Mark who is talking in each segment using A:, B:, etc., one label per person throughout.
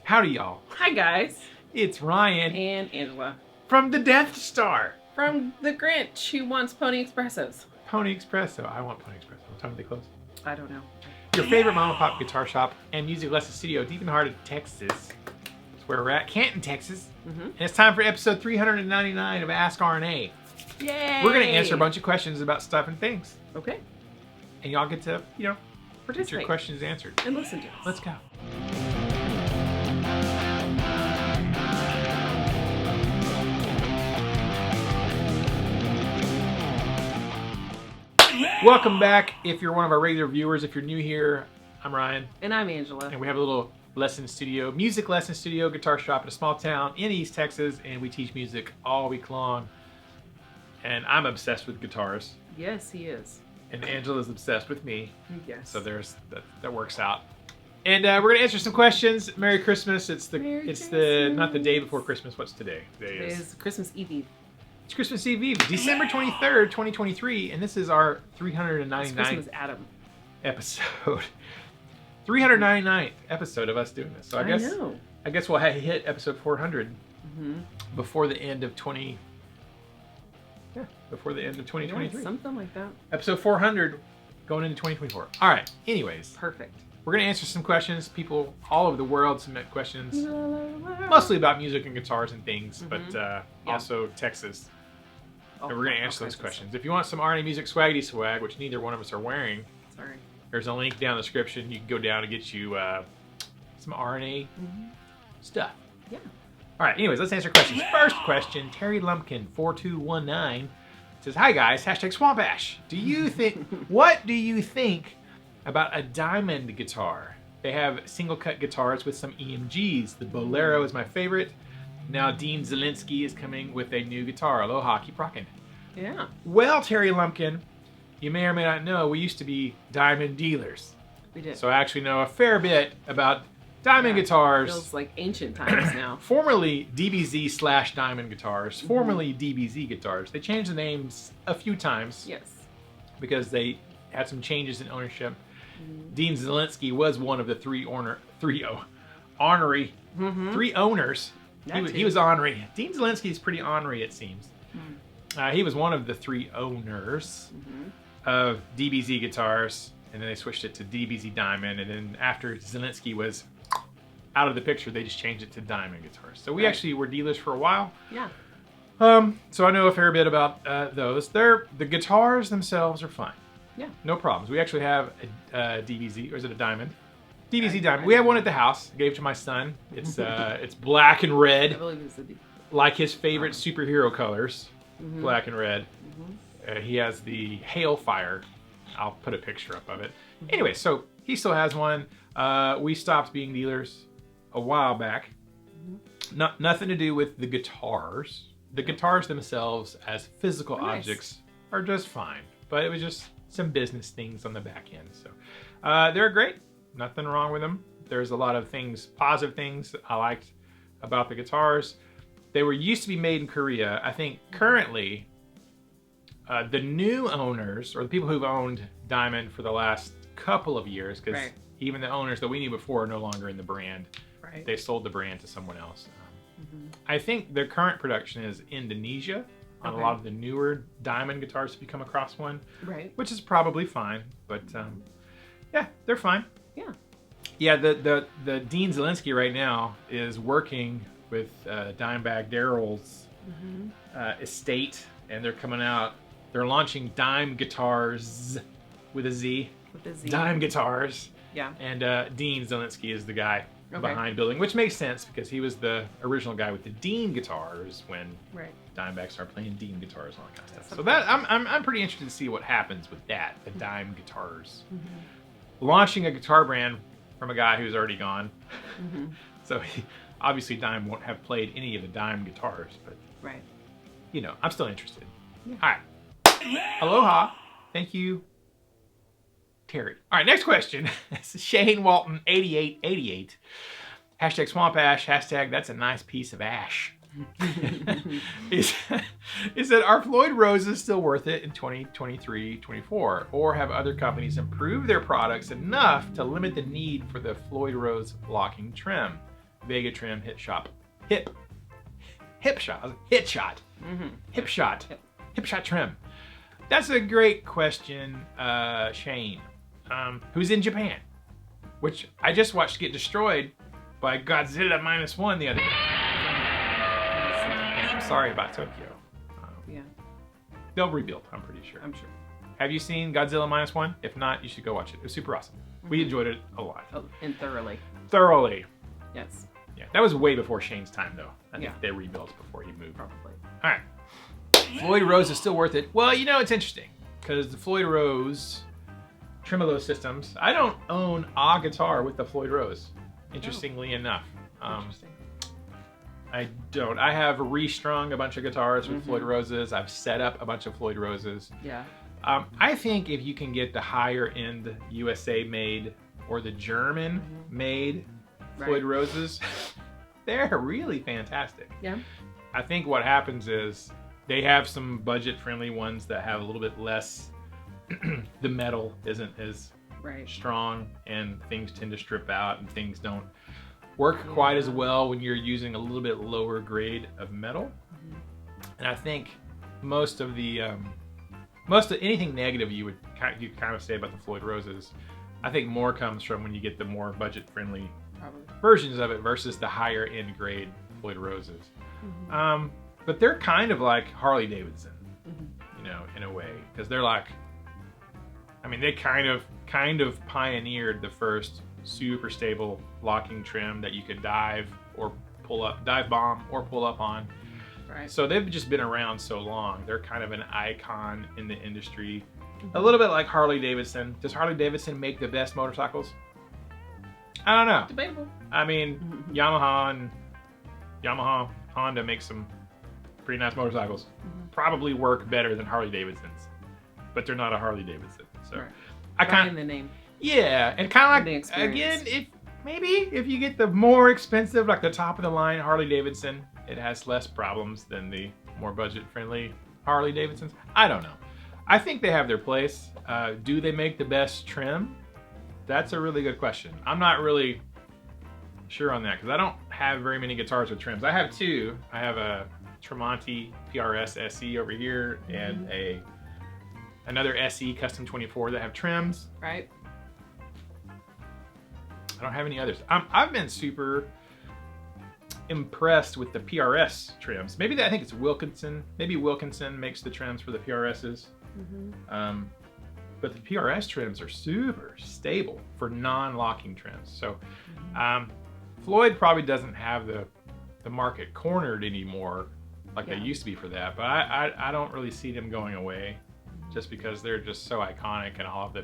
A: Howdy, y'all.
B: Hi, guys.
A: It's Ryan.
B: And Angela.
A: From the Death Star.
B: From the Grinch who wants Pony Expressos.
A: Pony Espresso. I want Pony Espresso. What time do they close?
B: I don't know.
A: Your favorite mom and pop guitar shop and music lesson studio deep in the heart of Texas. That's where we're at. Canton, Texas. And it's time for episode 399 of ASKRNA.
B: Yay!
A: We're going to answer a bunch of questions about stuff and things.
B: Okay.
A: And y'all get to, get
B: Participate.
A: your questions answered.
B: And listen to us.
A: Let's go. Welcome back. If you're one of our regular viewers, if you're new here, I'm Ryan.
B: And I'm Angela.
A: And we have a little lesson studio, music lesson studio, guitar shop in a small town in East Texas, and we teach music all week long. And I'm obsessed with guitars.
B: Yes, he is.
A: And Angela's obsessed with me.
B: Yes.
A: So there's that works out. And we're gonna answer some questions. Merry Christmas. It's not the day before Christmas. What's today? Today
B: is Christmas Eve.
A: It's Christmas Eve, December 23rd, 2023, and this is our 399th
B: Christmas Adam
A: episode. 399th episode of us doing this. So I guess we'll hit episode 400 before the end of 2023.
B: Yeah, something like that.
A: Episode 400 going into 2024. All right. Anyways,
B: perfect.
A: We're gonna answer some questions. People all over the world submit questions, mostly about music and guitars and things, but also Texas. And we're gonna answer those questions. If you want some RNA Music Swaggity Swag, which neither one of us are wearing, there's a link down in the description. You can go down and get you some RNA stuff.
B: Yeah.
A: All right. Anyways, let's answer questions. First question: Terry Lumpkin 4219 says, "Hi guys, hashtag Swamp Ash. What do you think about a diamond guitar? They have single cut guitars with some EMGs. The Bolero is my favorite. Now Dean Zielinski is coming with a new guitar. Aloha, keep rocking."
B: Yeah.
A: Well, Terry Lumpkin, you may or may not know, we used to be diamond dealers.
B: We did.
A: So I actually know a fair bit about diamond guitars.
B: Feels like ancient times now.
A: Formerly DBZ / diamond guitars, formerly DBZ guitars. They changed the names a few times.
B: Yes. Because
A: they had some changes in ownership. Dean Zielinski was one of the three owners. He was ornery. Dean Zielinski is pretty ornery, it seems. He was one of the three owners of DBZ guitars, and then they switched it to DBZ Diamond, and then after Zielinski was out of the picture, they just changed it to Diamond guitars. So we actually were dealers for a while.
B: Yeah.
A: So I know a fair bit about those. The guitars themselves are fine.
B: Yeah.
A: No problems. We actually have a DBZ, or is it a Diamond? DBZ Diamond. We have one at the house. I gave it to my son. It's it's black and red.
B: I believe it's a D.
A: Like his favorite superhero colors, black and red. He has the Hailfire. I'll put a picture up of it. Anyway, so he still has one. We stopped being dealers a while back. Nothing to do with the guitars. The guitars themselves as physical objects are just fine. But it was just some business things on the back end. So they're great. Nothing wrong with them. There's a lot of things, positive things I liked about the guitars. They used to be made in Korea. I think currently the new owners, or the people who've owned Diamond for the last couple of years, because even the owners that we knew before are no longer in the brand. They sold the brand to someone else. I think their current production is Indonesia on a lot of the newer Diamond guitars if you come across one. Which is probably fine, but yeah, they're fine.
B: Yeah.
A: Yeah, the Dean Zielinski right now is working with Dimebag Darrell's estate, and they're coming out. They're launching Dime Guitars with a Z.
B: With a Z.
A: Dime Guitars.
B: Yeah.
A: And Dean Zielinski is the guy behind building, which makes sense because he was the original guy with the Dean guitars when Dimebag started playing Dean guitars and all that kind of stuff. So that I'm pretty interested to see what happens with that, the Dime Guitars. Launching a guitar brand from a guy who's already gone. So obviously Dime won't have played any of the Dime guitars, but I'm still interested. All right. Aloha. Thank you, Terry. All right, next question. Shane Walton 8888. Hashtag Swamp Ash. Hashtag that's a nice piece of ash. is that are Floyd Roses still worth it in 2023-24, or have other companies improved their products enough to limit the need for the Floyd Rose locking trim? Vega Trem hip shot. Hip shot. Hip shot trim. That's a great question, Shane. Who's in Japan? Which I just watched get destroyed by Godzilla -1 the other day. I'm sorry about Tokyo.
B: Yeah.
A: They'll rebuild, I'm pretty sure.
B: I'm sure.
A: Have you seen Godzilla -1? If not, you should go watch it. It was super awesome. We enjoyed it a lot.
B: Oh, and thoroughly.
A: Thoroughly.
B: Yes.
A: Yeah, that was way before Shane's time, though. I think
B: Yeah.
A: they rebuilt before he moved.
B: Probably.
A: All right. Floyd Rose is still worth it. Well, you know, it's interesting because the Floyd Rose tremolo systems, I don't own a guitar with the Floyd Rose, interestingly enough.
B: Interesting.
A: I don't. I have restrung a bunch of guitars with Floyd Roses. I've set up a bunch of Floyd Roses.
B: Yeah.
A: I think if you can get the higher end USA made or the German made Floyd Roses, they're really fantastic.
B: Yeah.
A: I think what happens is they have some budget friendly ones that have a little bit less, the metal isn't as strong and things tend to strip out and things don't work quite as well when you're using a little bit lower grade of metal. And I think most of anything negative you kind of say about the Floyd Roses, I think more comes from when you get the more budget friendly versions of it versus the higher end grade Floyd Roses. But they're kind of like Harley Davidson, you know, in a way, because they're like, I mean, they kind of pioneered the first super stable locking trim that you could dive bomb or pull up on.
B: Right.
A: So they've just been around so long. They're kind of an icon in the industry. A little bit like Harley Davidson. Does Harley Davidson make the best motorcycles? I don't know.
B: Debatable.
A: I mean, Yamaha, Honda make some pretty nice motorcycles. Probably work better than Harley Davidsons, but they're not a Harley Davidson. So I kind of
B: the name.
A: Yeah, and kind of
B: The
A: like
B: experience.
A: again, if you get the more expensive, like the top of the line Harley Davidson, it has less problems than the more budget friendly Harley Davidsons. I don't know. I think they have their place. Do they make the best trim? That's a really good question. I'm not really sure on that because I don't have very many guitars with trims. I have two. I have a Tremonti PRS SE over here and another SE Custom 24 that have trims.
B: Right.
A: I don't have any others. I've been super impressed with the PRS trims. Maybe I think it's Wilkinson. Maybe Wilkinson makes the trims for the PRSs. But the PRS trims are super stable for non-locking trims. So Floyd probably doesn't have the market cornered anymore like they used to be for that. But I don't really see them going away just because they're just so iconic and all of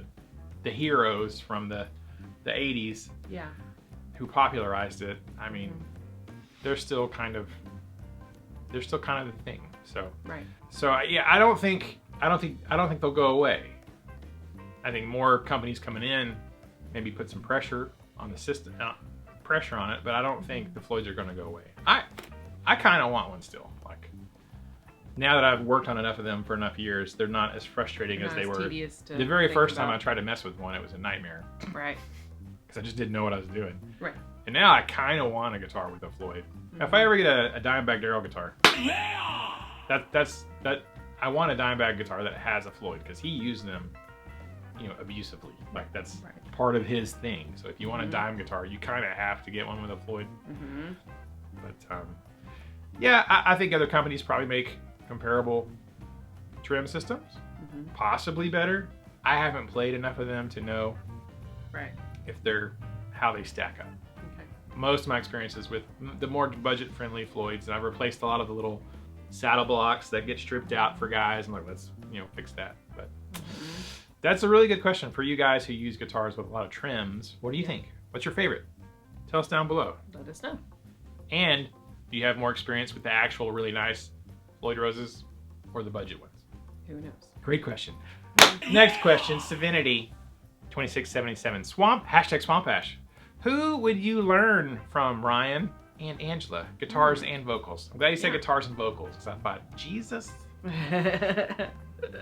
A: the heroes from the 80s who popularized it. I mean, they're still kind of the thing. So So yeah, I don't think they'll go away. I think more companies coming in maybe put some pressure on the system, pressure on it, but I don't think the Floyds are going to go away. I kind of want one still. Like now that I've worked on enough of them for enough years, they're not as frustrating as they were. The very first time I tried to mess with one, it was a nightmare.
B: Right.
A: Because I just didn't know what I was doing.
B: Right.
A: And now I kind of want a guitar with a Floyd. If I ever get a Dimebag Darrell guitar, I want a Dimebag guitar that has a Floyd because he used them, you know, abusively. Like that's part of his thing. So if you want a dime guitar, you kind of have to get one with a Floyd. But yeah, I think other companies probably make comparable trim systems, possibly better. I haven't played enough of them to know if how they stack up. Most of my experiences with the more budget-friendly Floyds, and I've replaced a lot of the little saddle blocks that get stripped out for guys. I'm like, let's fix that. But that's a really good question for you guys who use guitars with a lot of trims. What do you think? What's your favorite? Tell us down below.
B: Let us know. And
A: do you have more experience with the actual really nice Floyd Roses or the budget ones?
B: Who knows?
A: Great question. Next question, Savinity 2677 #SwampHash. Who would you learn from, Ryan and Angela? Guitars and vocals. I'm glad you said guitars and vocals because I thought Jesus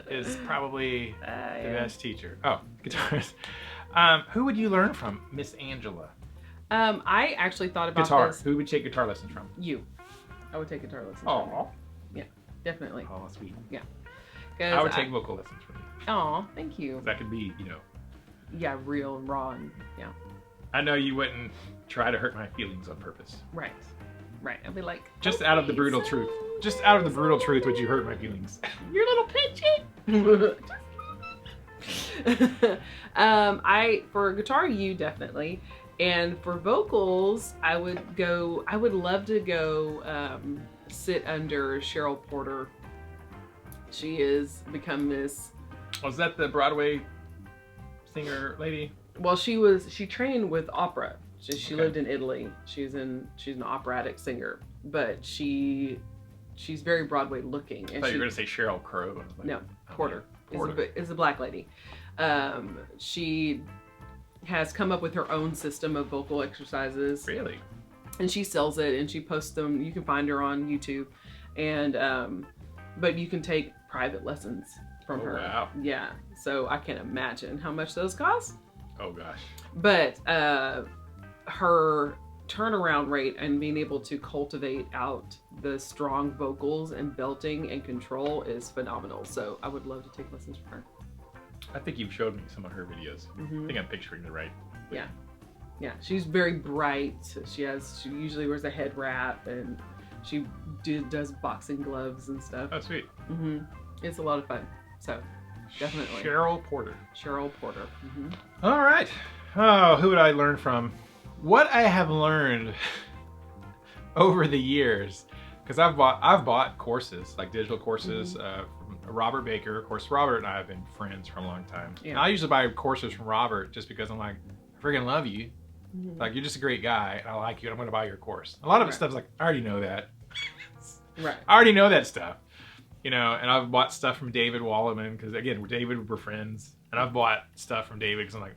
A: is probably the best teacher. Oh, guitars. Who would you learn from, Miss Angela?
B: I actually thought about
A: Guitar.
B: this.
A: Who would take guitar lessons from?
B: You. I would take guitar lessons.
A: Oh.
B: Yeah, definitely.
A: Oh, sweet.
B: Yeah.
A: I would take vocal lessons from you.
B: Oh, thank you.
A: That could be,
B: Yeah, real and raw and yeah.
A: I know you wouldn't try to hurt my feelings on purpose.
B: Right. Right. I'd be like,
A: just out of the brutal truth. Just out of the brutal truth would you hurt my feelings.
B: Your little pitchy. For guitar, you definitely. And for vocals, I would love to go sit under Cheryl Porter. She has become this.
A: Was that the Broadway singer lady?
B: Well, she trained with opera. She lived in Italy. She's an operatic singer, but she's very Broadway looking.
A: I thought you were going to say Sheryl Crow. Like,
B: no, Porter.
A: Porter.
B: Is a black lady. She has come up with her own system of vocal exercises.
A: Really?
B: And she sells it and she posts them. You can find her on YouTube. And but you can take private lessons from her.
A: Wow.
B: Yeah. So I can't imagine how much those cost.
A: Oh gosh.
B: But her turnaround rate and being able to cultivate out the strong vocals and belting and control is phenomenal. So I would love to take lessons from her.
A: I think you've showed me some of her videos. I think I'm picturing the right.
B: Yeah. Yeah. She's very bright. She usually wears a head wrap and she does boxing gloves and stuff.
A: Oh, sweet.
B: It's a lot of fun. So definitely.
A: Cheryl Porter.
B: Cheryl Porter.
A: All right. Oh, who would I learn from? What I have learned over the years, because I've bought courses, like digital courses from Robert Baker. Of course, Robert and I have been friends for a long time. Yeah. And I usually buy courses from Robert just because I'm like, I freaking love you. Like, you're just a great guy, and I like you, and I'm going to buy your course. A lot of stuff's like, I already know that.
B: Right.
A: I already know that stuff. And I've bought stuff from David Walliman, because, again, David, we're friends. And I've bought stuff from David because I'm like,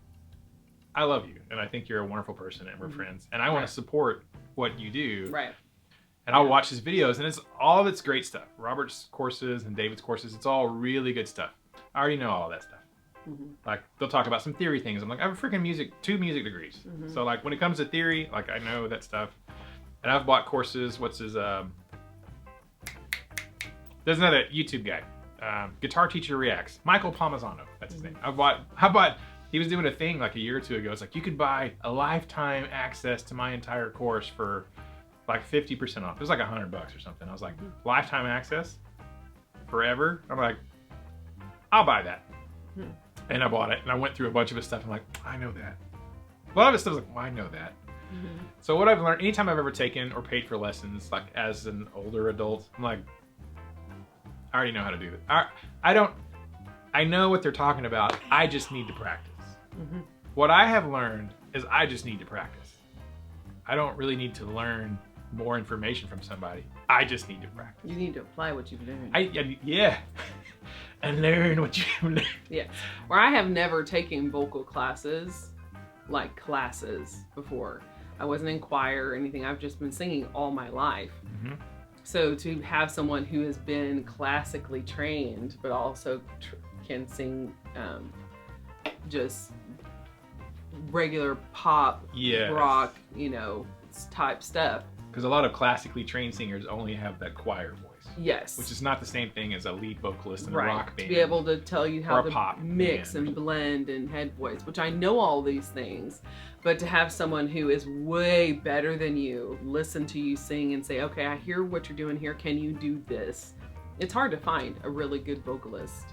A: I love you, and I think you're a wonderful person, and we're friends. And I want to support what you do.
B: Right.
A: And I'll watch his videos, and all of it's great stuff. Robert's courses and David's courses, it's all really good stuff. I already know all that stuff. Like, they'll talk about some theory things. I'm like, I have a freaking 2 music degrees. So, like, when it comes to theory, like, I know that stuff. And I've bought courses. What's his, there's another YouTube guy. Guitar Teacher Reacts. Michael Palmisano, that's his name. He was doing a thing like a year or two ago. It's like, you could buy a lifetime access to my entire course for like 50% off. It was like $100 or something. I was like, lifetime access? Forever? I'm like, I'll buy that. And I bought it, and I went through a bunch of his stuff. I'm like, I know that. A lot of his stuff is like, well, I know that. So what I've learned, anytime I've ever taken or paid for lessons, like as an older adult, I'm like, I already know how to do it. I know what they're talking about. I just need to practice. What I have learned is I just need to practice. I don't really need to learn more information from somebody. I just need to practice.
B: You need to apply what you've learned.
A: Yeah. And learn what you've learned.
B: Yeah. Where I have never taken vocal classes, like classes before. I wasn't in choir or anything. I've just been singing all my life. So to have someone who has been classically trained, but also can sing just regular pop, rock, type stuff.
A: Because a lot of classically trained singers only have that choir voice.
B: Yes.
A: Which is not the same thing as a lead vocalist in a rock band.
B: To be able to tell you how to
A: pop
B: mix
A: band.
B: and blend and head voice, which I know all these things, but to have someone who is way better than you listen to you sing and say, okay, I hear what you're doing here. Can you do this? It's hard to find a really good vocalist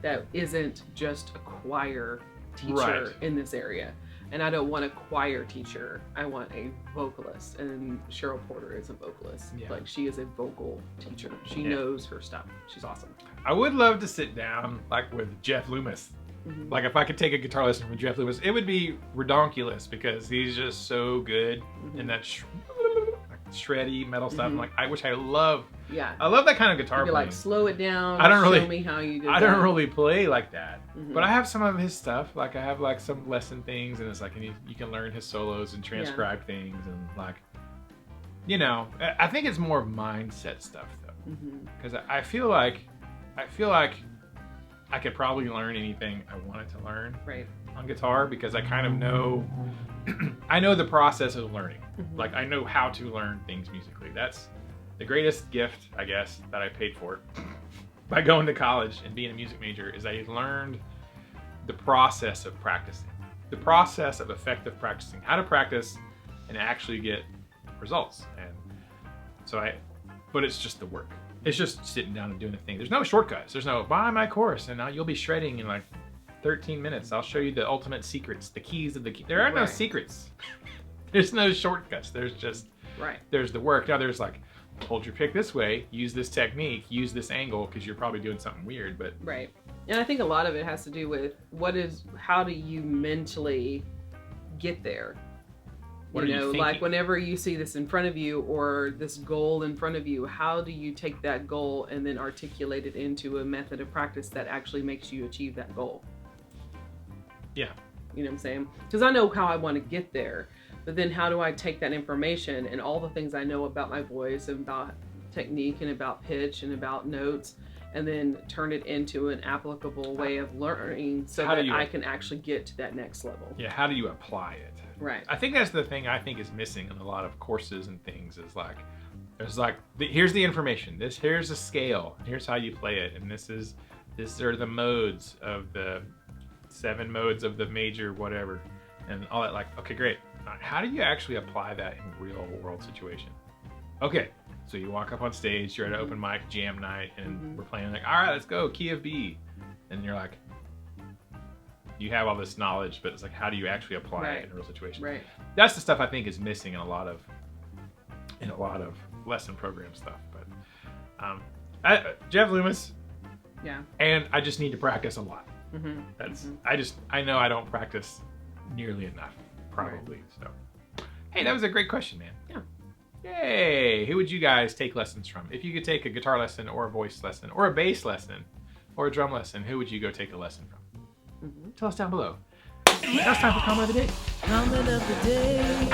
B: that isn't just a choir teacher in this area. And I don't want a choir teacher. I want a vocalist. And Cheryl Porter is a vocalist.
A: Yeah.
B: Like, she is a vocal teacher. She knows her stuff. She's awesome.
A: I would love to sit down like with Jeff Loomis. Like, if I could take a guitar lesson from Jeff Loomis, it would be redonkulous because he's just so good in that shreddy metal stuff. Like, which I love. Yeah. I love that kind of guitar playing.
B: Like, slow it down. Show me how you do that.
A: I don't really play like that. But I have some of his stuff. Like, I have like some lesson things, and it's like, and you can learn his solos and transcribe things, and like, I think it's more mindset stuff though. Because I feel like I could probably learn anything I wanted to learn
B: Right.
A: on guitar because I kind of know, I know the process of learning. Like I know how to learn things musically. That's the greatest gift, I guess, that I paid for by going to college and being a music major is I learned the process of practicing, the process of effective practicing, how to practice and actually get results. And so but it's just the work. It's just sitting down and doing the thing. There's no shortcuts. There's no buy my course and now you'll be shredding in like 13 minutes. I'll show you the ultimate secrets, the keys of the key. There are no secrets. There's no shortcuts. There's just, there's the work. Now there's like, hold your pick this way, use this technique, use this angle, because you're probably doing something weird, but.
B: Right. And I think a lot of it has to do with how do you mentally get there?
A: What are you thinking?
B: Like whenever you see this in front of you or this goal in front of you, how do you take that goal and then articulate it into a method of practice that actually makes you achieve that goal?
A: Yeah.
B: You know what I'm saying? Because I know how I want to get there, but then how do I take that information and all the things I know about my voice and about technique and about pitch and about notes and then turn it into an applicable way of learning so that I can actually get to that next level?
A: Yeah, how do you apply it?
B: Right.
A: I think that's the thing I think is missing in a lot of courses and things is like, there's like, here's the information, here's a scale, here's how you play it, and these are the modes of the 7 modes of the major whatever, and all that. Like, okay, great. How do you actually apply that in real world situation? Okay, so you walk up on stage, you're at an open mic jam night, and we're playing like, all right, let's go, key of B, and you're like, you have all this knowledge, but it's like, how do you actually apply it in a real situation?
B: Right.
A: That's the stuff I think is missing in a lot of lesson program stuff. But Jeff Loomis.
B: Yeah.
A: And I just need to practice a lot. I know I don't practice nearly enough, probably. So, hey, that was a great question, man.
B: Yeah.
A: Yay! Who would you guys take lessons from? If you could take a guitar lesson or a voice lesson or a bass lesson or a drum lesson, who would you go take a lesson from? Tell us down below. Now it's time for comment of the day.
B: Comment of the day.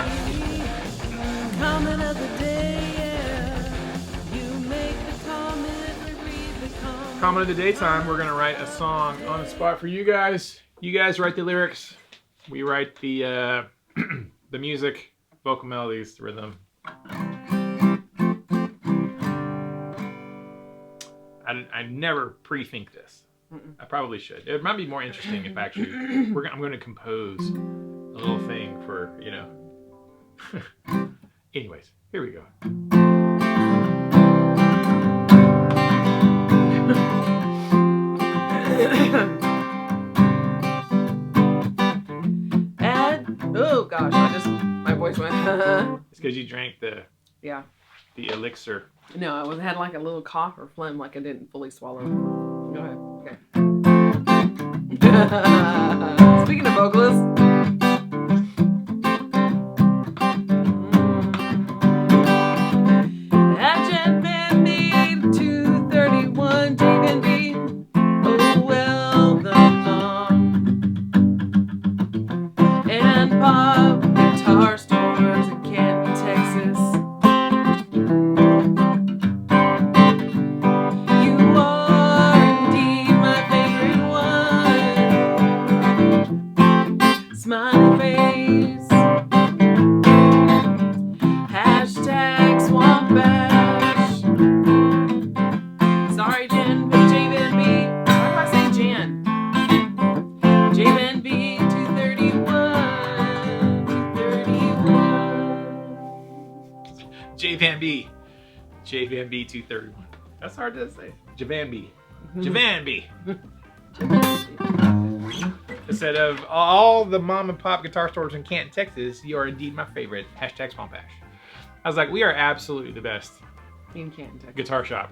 B: Comment of the day. Yeah. You make the comment, we read the comment.
A: Comment of the daytime. We're gonna write a song on the spot for you guys. You guys write the lyrics. We write the the music, vocal melodies, the rhythm. I never pre-think this. I probably should. It might be more interesting if actually I'm going to compose a little thing for, you know. Anyways, here we go.
B: Oh gosh, my voice went.
A: It's because you drank the elixir.
B: No, I had like a little cough or phlegm, like I didn't fully swallow. Go ahead. Okay. Speaking of vocalists.
A: J-Van B 231. That's hard to say. Javan B. Javan B. Instead of all the mom and pop guitar stores in Canton, Texas, you are indeed my favorite. Hashtag Swampash. I was like, we are absolutely the best
B: in Canton, Texas.
A: Guitar shop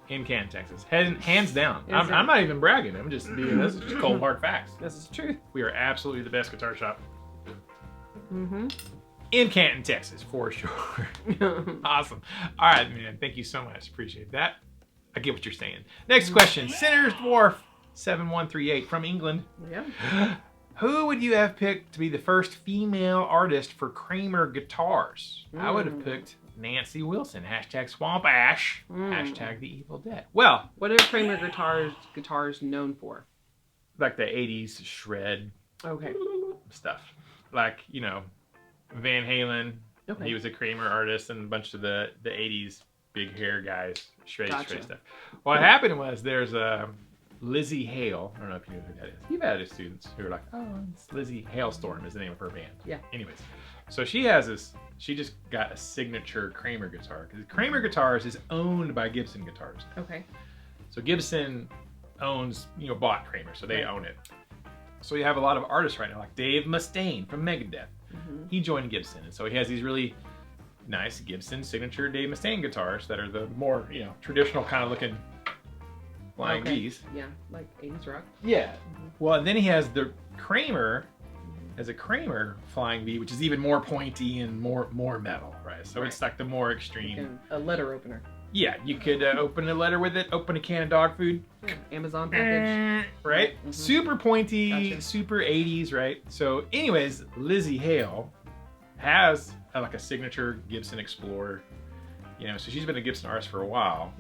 A: in Canton, Texas. Hands down. I'm not even bragging. I'm just being, this is just cold hard facts.
B: This is true.
A: We are absolutely the best guitar shop. In Canton, Texas, for sure. Awesome. All right, man. Thank you so much. Appreciate that. I get what you're saying. Next question. Sinner's Dwarf 7138 from England.
B: Yeah.
A: Who would you have picked to be the first female artist for Kramer guitars? I would have picked Nancy Wilson. Hashtag Swamp Ash. Hashtag The Evil Dead. Well,
B: what are Kramer guitars known for?
A: Like the 80s shred stuff. Like, you know, Van Halen. Okay. He was a Kramer artist, and a bunch of the 80s big hair guys shred stuff. What happened was there's Lizzie Hale. I don't know if you know who that is. You've had students who are like, oh, it's Lizzie Hailstorm is the name of her band.
B: Yeah.
A: Anyways, so she has this, she just got a signature Kramer guitar. Because Kramer Guitars is owned by Gibson Guitars.
B: Okay.
A: So Gibson owns, you know, bought Kramer, so they own it. So you have a lot of artists right now, like Dave Mustaine from Megadeth. He joined Gibson, and so he has these really nice Gibson signature Dave Mustaine guitars that are the more, you know, traditional kind of looking flying V's.
B: Yeah, like 80s rock.
A: Yeah. Well, and then he has the Kramer, as a Kramer flying V, which is even more pointy and more metal, right? So it's like the more extreme.
B: Like a letter opener.
A: Yeah, you could open a letter with it, open a can of dog food.
B: Yeah, Amazon package.
A: Right? Super pointy, super 80s, right? So anyways, Lizzie Hale has like a signature Gibson Explorer, you know, so she's been a Gibson artist for a while.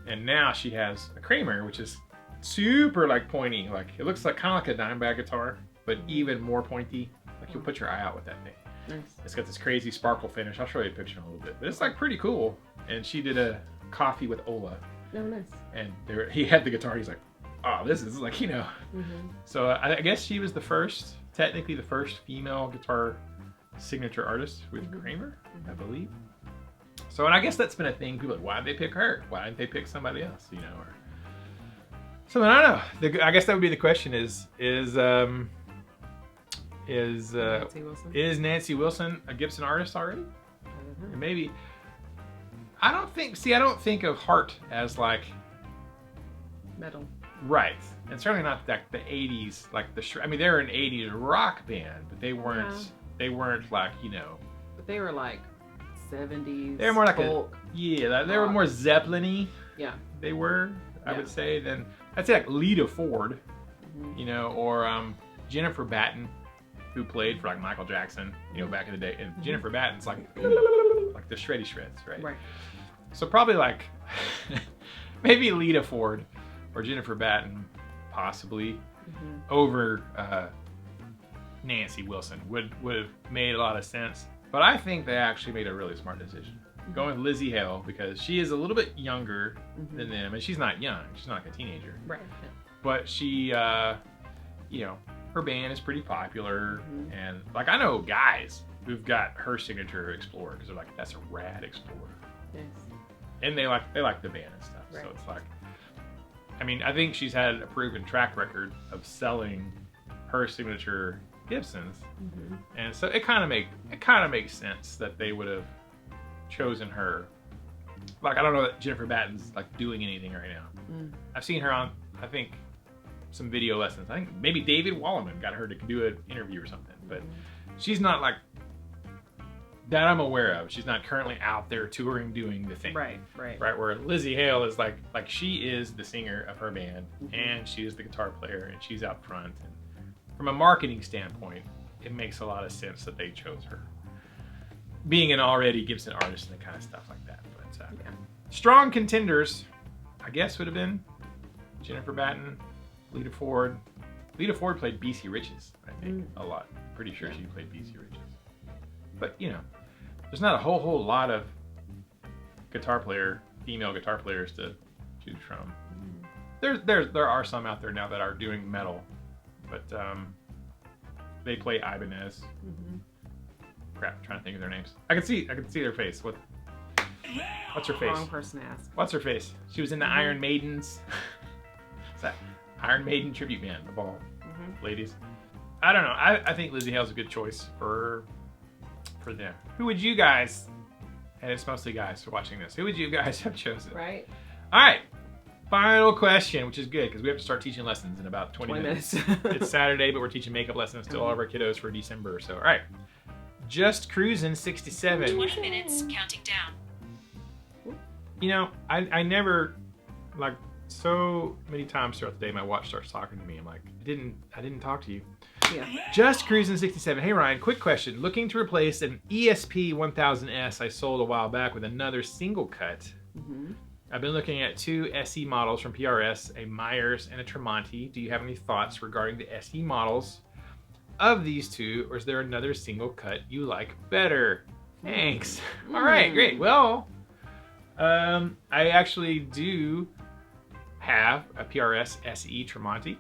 A: And now she has a Kramer, which is super like pointy. Like it looks like kind of like a Dimebag guitar, but even more pointy. Like you'll put your eye out with that thing.
B: Nice. It's
A: got this crazy sparkle finish. I'll show you a picture in a little bit, but it's like pretty cool. And she did a coffee with Ola.
B: Oh, nice.
A: And he had the guitar. He's like, oh, this is like, you know. So I guess she was the first, technically the first female guitar signature artist with Kramer, I believe. So, and I guess that's been a thing. People are like, why did they pick her? Why didn't they pick somebody else? You know, or something. I don't know. I guess that would be the question: is Nancy Wilson a Gibson artist already? And maybe. I don't think of Heart as like
B: metal.
A: Right. And certainly not like the 80s, like I mean, they're an 80s rock band, but they weren't like, you know.
B: But they were like 70s.
A: They were more like
B: folk,
A: they were more Zeppelin-y.
B: Yeah.
A: They were, I would say, than, I'd say like Lita Ford, you know, or Jennifer Batten, who played for like Michael Jackson, you know, back in the day. And Jennifer Batten's like the shreddy shreds, right? Right. So probably like maybe Lita Ford or Jennifer Batten, possibly, over Nancy Wilson would have made a lot of sense. But I think they actually made a really smart decision. Going with Lizzie Hale, because she is a little bit younger than them. And she's not young. She's not like a teenager.
B: Right.
A: But she, you know, her band is pretty popular. And like I know guys who've got her signature Explorer because they're like, that's a rad Explorer.
B: Nice.
A: And they like the band and stuff. Right. So it's like, I mean, I think she's had a proven track record of selling her signature Gibsons, and so it kind of makes sense that they would have chosen her. Like I don't know that Jennifer Batten's like doing anything right now. I've seen her on, I think, some video lessons. I think maybe David Walliman got her to do an interview or something, but she's not like that I'm aware of. She's not currently out there touring doing the thing. Right. Where Lizzie Hale is like she is the singer of her band, and she is the guitar player, and she's out front. And from a marketing standpoint, it makes a lot of sense that they chose her, being an already Gibson artist and the kind of stuff like that. But strong contenders, I guess, would have been Jennifer Batten, Lita Ford. Lita Ford played B.C. Riches, I think, a lot. Pretty sure she played B.C. Riches. But, you know, there's not a whole lot of female guitar players to choose from. There are some out there now that are doing metal, but they play Ibanez. Crap, I'm trying to think of their names. I can see their face. What's her face?
B: Wrong person to ask.
A: What's her face? She was in the Iron Maidens. What's that? Iron Maiden tribute band of all ladies. I don't know. I think Lizzie Hale's a good choice for them. Who would you guys, and it's mostly guys watching this, who would you guys have chosen?
B: Right.
A: All right. Final question, which is good because we have to start teaching lessons in about 20 minutes. It's Saturday, but we're teaching makeup lessons to all of our kiddos for December. So, all right. Just Cruising 67.
C: 20 minutes, counting down.
A: You know, I never, like, so many times throughout the day, my watch starts talking to me. I'm like, I didn't talk to you.
B: Yeah.
A: Just Cruising 67. Hey Ryan, quick question. Looking to replace an ESP 1000S I sold a while back with another single cut. I've been looking at 2 SE models from PRS, a Myers and a Tremonti. Do you have any thoughts regarding the SE models of these 2, or is there another single cut you like better? Thanks. All right, great. Well, I actually do have a PRS SE Tremonti.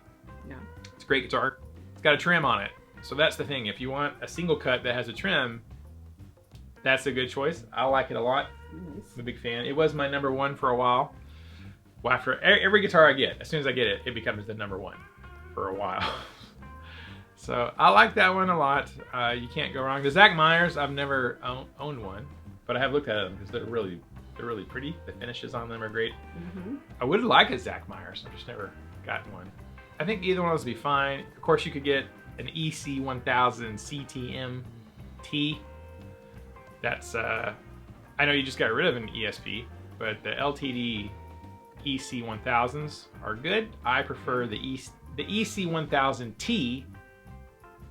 B: Yeah.
A: It's a great guitar. It's got a Trem on it. So that's the thing. If you want a single cut that has a Trem, that's a good choice. I like it a lot.
B: Nice.
A: I'm a big fan. It was my #1 for a while. Well, after every guitar I get, as soon as I get it, it becomes the #1 for a while. So I like that one a lot. You can't go wrong. The Zach Myers, I've never owned one, but I have looked at them because they're really pretty. The finishes on them are great. I would like a Zach Myers. I've just never gotten one. I think either one of those would be fine. Of course, you could get an EC 1000 CTM T. That's I know you just got rid of an ESP, but the LTD EC 1000s are good. I prefer the EC 1000 T,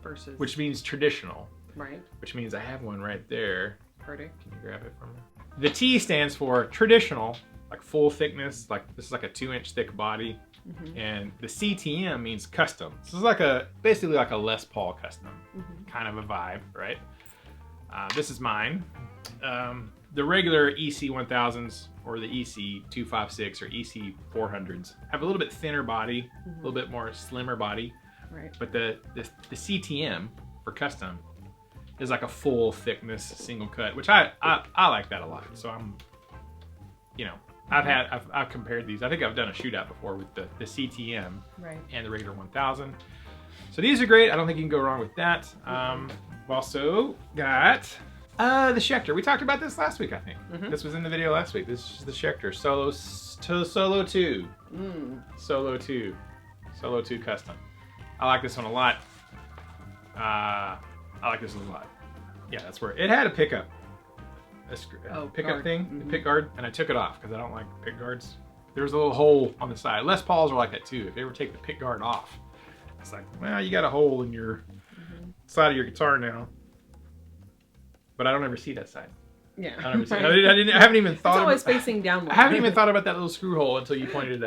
B: Versus.
A: which means traditional.
B: Right.
A: Which means I have one right there.
B: Pretty.
A: Can you grab it from me? The T stands for traditional, like full thickness. Like this is like a 2-inch thick body, and the CTM means custom. So it's like basically like a Les Paul custom, kind of a vibe, right? This is mine. The regular EC 1000s or the EC 256 or EC 400s have a little bit thinner body, a little bit more slimmer body.
B: Right.
A: But the CTM for custom is like a full thickness single cut, which I like that a lot. So I'm, you know, I've compared these. I think I've done a shootout before with the CTM and the regular 1000. So these are great. I don't think you can go wrong with that. We've also got the Schecter. We talked about this last week, I think. This was in the video last week. This is the Schecter Solo 2. Solo 2 custom. I like this one a lot. I like this one a lot. Yeah, that's where it had a pickup. Pickup thing, the pick guard, and I took it off because I don't like pick guards. There was a little hole on the side. Les Pauls are like that too. If you ever take the pick guard off, it's like, well, you got a hole in your side of your guitar now. But I don't ever see that side.
B: Yeah.
A: I don't ever see it. I haven't even thought.
B: It's always facing downward.
A: I haven't even thought about that little screw hole until you pointed it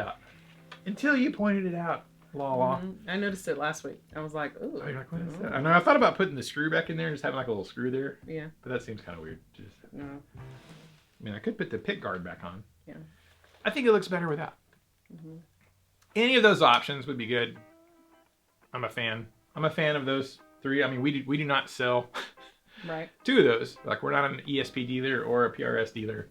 A: out. La.
B: I noticed it last week. I was like, ooh.
A: Oh, you're like, what is that? I know. I thought about putting the screw back in there and just having like a little screw there.
B: Yeah.
A: But that seems kind of weird. Just,
B: No.
A: I mean, I could put the pick guard back on.
B: Yeah.
A: I think it looks better without. Any of those options would be good. I'm a fan. I'm a fan of those 3. I mean, we do not sell 2 of those. Like, we're not an ESP dealer or a PRS dealer.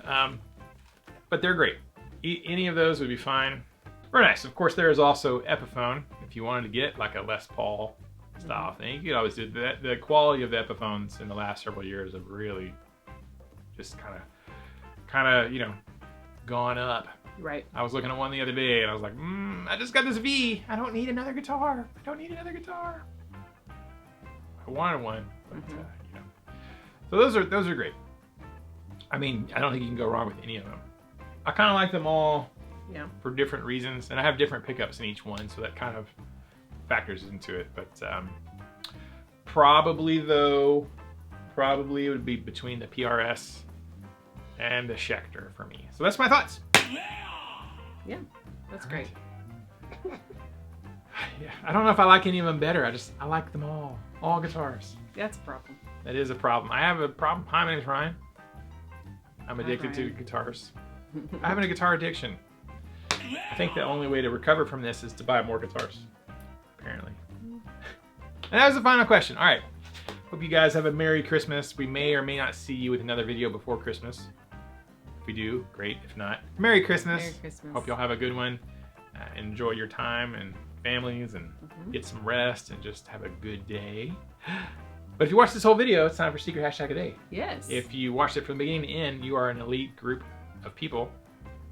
A: But they're great. Any of those would be fine. Very nice. Of course, there is also EPIPHONE. If you wanted to get like a Les Paul style thing, you could always do that. The quality of the EPIPHONEs in the last several years have really just kind of, you know, gone up.
B: Right.
A: I was looking at one the other day and I was like, I just got this V. I don't need another guitar. I wanted one, but you know. So those are great. I mean, I don't think you can go wrong with any of them. I kind of like them all.
B: Yeah. For
A: different reasons, and I have different pickups in each one, so that kind of factors into it. But probably it would be between the PRS and the Schecter for me. So that's my thoughts.
B: Yeah, that's great.
A: Yeah, I don't know if I like any of them better. I like them all guitars.
B: That's a problem.
A: That is a problem. I have a problem. Hi, my name's Ryan. I'm addicted to guitars. I have a guitar addiction. I think the only way to recover from this is to buy more guitars, apparently. And that was the final question. All right. Hope you guys have a Merry Christmas. We may or may not see you with another video before Christmas. If we do, great. If not, Merry Christmas.
B: Merry Christmas.
A: Hope y'all have a good one. Enjoy your time and families and get some rest and just have a good day. But if you watch this whole video, it's time for Secret Hashtag a Day.
B: Yes.
A: If you watched it from the beginning to end, you are an elite group of people.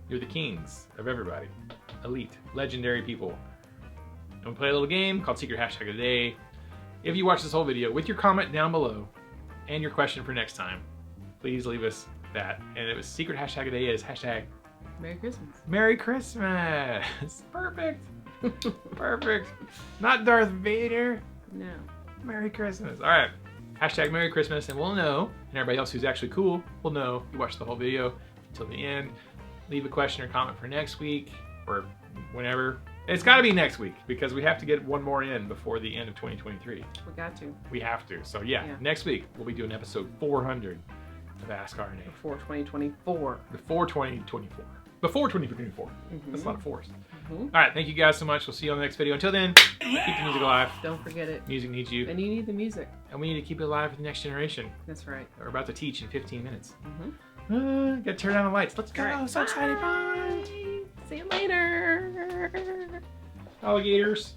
A: You're the kings of everybody. Elite, legendary people. And we play a little game called Secret Hashtag of the Day. If you watch this whole video, with your comment down below and your question for next time, please leave us that. And it was Secret Hashtag of the Day is hashtag
B: Merry Christmas.
A: Merry Christmas. Perfect. Perfect. Not Darth Vader.
B: No.
A: Merry Christmas. All right. Hashtag Merry Christmas, and we'll know, and everybody else who's actually cool will know you watched the whole video until the end. Leave a question or comment for next week or whenever. It's got to be next week because we have to get one more in before the end of 2023.
B: We got to.
A: We have to. So yeah, next week we'll be doing episode 400 of AskRNA.
B: Before 2024.
A: Before 2024. Before 2024. That's a lot of fours.
B: Mm-hmm.
A: All right, thank you guys so much. We'll see you on the next video. Until then, keep the music alive.
B: Don't forget it.
A: Music needs you.
B: And you need the music.
A: And we need to keep it alive for the next generation.
B: That's right.
A: We're about to teach in 15 minutes.
B: Mm-hmm.
A: Gotta turn down the lights. Let's go.
B: Right.
A: So excited. Bye.
B: See you later.
A: Alligators.